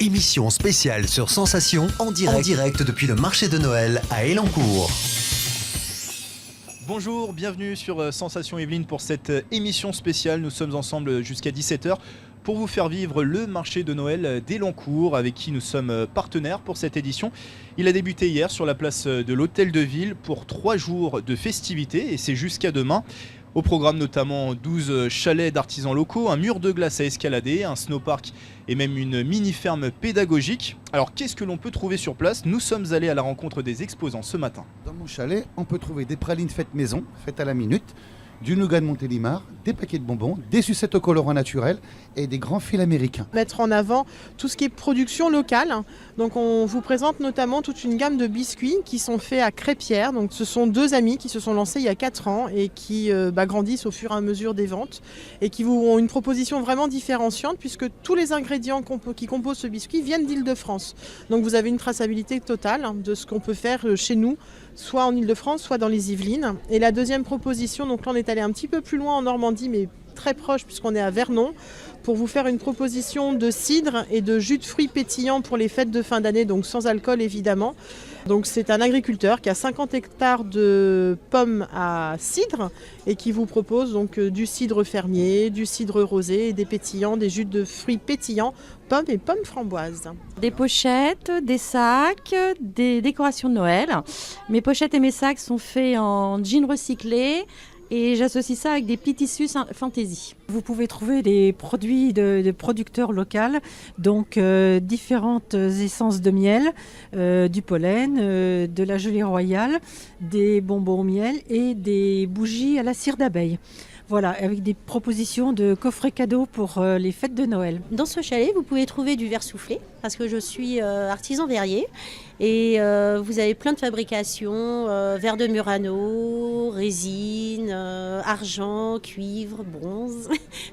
Émission spéciale sur Sensation en direct depuis le marché de Noël à Elancourt. Bonjour, bienvenue sur Sensation Yvelines pour cette émission spéciale. Nous sommes ensemble jusqu'à 17h pour vous faire vivre le marché de Noël d'Elancourt avec qui nous sommes partenaires pour cette édition. Il a débuté hier sur la place de l'Hôtel de Ville pour 3 jours de festivités et c'est jusqu'à demain. Au programme notamment 12 chalets d'artisans locaux, un mur de glace à escalader, un snowpark et même une mini-ferme pédagogique. Alors qu'est-ce que l'on peut trouver sur place? Nous sommes allés à la rencontre des exposants ce matin. Dans mon chalet, on peut trouver des pralines faites maison, faites à la minute, du nougat de Montélimar, des paquets de bonbons, des sucettes au colorant naturel et des grands fils américains. Mettre en avant tout ce qui est production locale. Donc on vous présente notamment toute une gamme de biscuits qui sont faits à Crêpière. Donc ce sont 2 amis qui se sont lancés il y a 4 ans et qui grandissent au fur et à mesure des ventes et qui vous ont une proposition vraiment différenciante puisque tous les ingrédients qui composent ce biscuit viennent d'Île-de-France. Donc vous avez une traçabilité totale de ce qu'on peut faire chez nous, soit en Île-de-France, soit dans les Yvelines. Et la deuxième proposition, donc là on est allé un petit peu plus loin en Normandie, mais très proche puisqu'on est à Vernon, pour vous faire une proposition de cidre et de jus de fruits pétillants pour les fêtes de fin d'année, donc sans alcool évidemment. Donc c'est un agriculteur qui a 50 hectares de pommes à cidre et qui vous propose donc du cidre fermier, du cidre rosé, et des pétillants, des jus de fruits pétillants, pommes et pommes framboises. Des pochettes, des sacs, des décorations de Noël. Mes pochettes et mes sacs sont faits en jean recyclé. Et j'associe ça avec des petits tissus fantaisie. Vous pouvez trouver des produits de producteurs locaux, donc différentes essences de miel, du pollen, de la gelée royale, des bonbons au miel et des bougies à la cire d'abeille. Voilà, avec des propositions de coffrets cadeaux pour les fêtes de Noël. Dans ce chalet, vous pouvez trouver du verre soufflé, parce que je suis artisan verrier. Et vous avez plein de fabrications, verre de Murano, résine, argent, cuivre, bronze,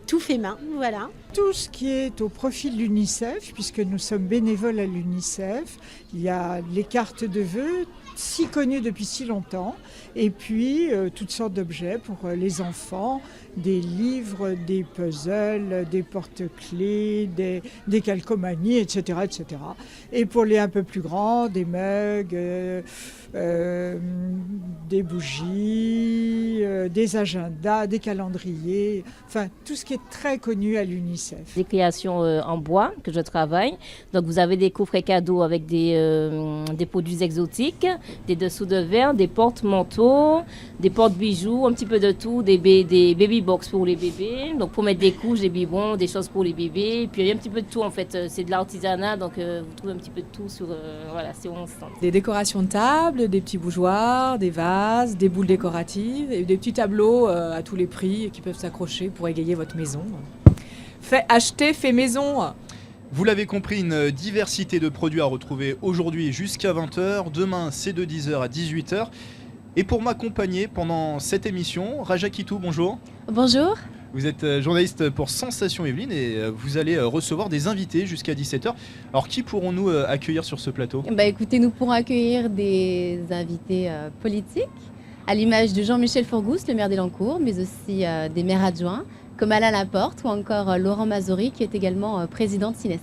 tout fait main, voilà. Tout ce qui est au profit de l'UNICEF, puisque nous sommes bénévoles à l'UNICEF, il y a les cartes de vœux, si connues depuis si longtemps, et puis toutes sortes d'objets pour les enfants, des livres, des puzzles, des porte-clés, des calcomanies, etc., etc. Et pour les un peu plus grands, des mugs, des bougies, des agendas, des calendriers, enfin tout ce qui est très connu à l'UNICEF. Des créations en bois que je travaille. Donc vous avez des coffrets cadeaux avec des produits exotiques, des dessous de verre, des porte-manteaux, des porte-bijoux, un petit peu de tout, des baby box pour les bébés, donc pour mettre des couches, des biberons, des choses pour les bébés, et puis il y a un petit peu de tout en fait, c'est de l'artisanat, donc vous trouvez un petit peu de tout sur mon stand. Des décorations de table, des petits bougeoirs, des vases, des boules décoratives et des petits tableaux à tous les prix qui peuvent s'accrocher pour égayer votre maison. Acheter fait maison. Vous l'avez compris, une diversité de produits à retrouver aujourd'hui jusqu'à 20h, demain c'est de 10h à 18h. Et pour m'accompagner pendant cette émission, Raja Kitou, bonjour. Bonjour. Vous êtes journaliste pour Sensation Yvelines et vous allez recevoir des invités jusqu'à 17h. Alors qui pourrons-nous accueillir sur ce plateau? Écoutez, nous pourrons accueillir des invités politiques, à l'image de Jean-Michel Forgousse, le maire d'Elancourt, mais aussi des maires adjoints, comme Alain Laporte ou encore Laurent Mazori, qui est également président de Ciné7.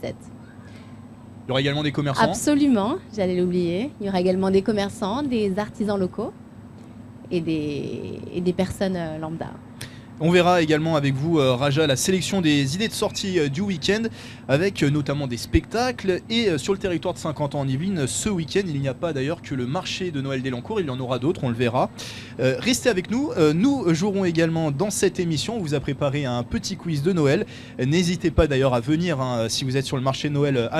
Il y aura également des commerçants? Absolument, j'allais l'oublier. Il y aura également des commerçants, des artisans locaux et des personnes lambda. On verra également avec vous, Raja, la sélection des idées de sortie du week-end, avec notamment des spectacles. Et sur le territoire de 50 ans en Yvelines, ce week-end, il n'y a pas d'ailleurs que le marché de Noël d'Elancourt, il y en aura d'autres, on le verra. Restez avec nous, nous jouerons également dans cette émission. On vous a préparé un petit quiz de Noël. N'hésitez pas d'ailleurs à venir, si vous êtes sur le marché de Noël,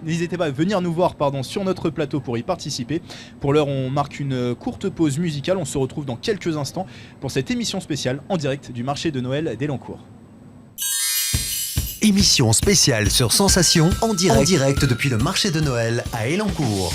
n'hésitez pas à venir nous voir sur notre plateau pour y participer. Pour l'heure, on marque une courte pause musicale. On se retrouve dans quelques instants pour cette émission spéciale en direct du marché de Noël d'Elancourt. Émission spéciale sur Sensation en direct depuis le marché de Noël à Elancourt.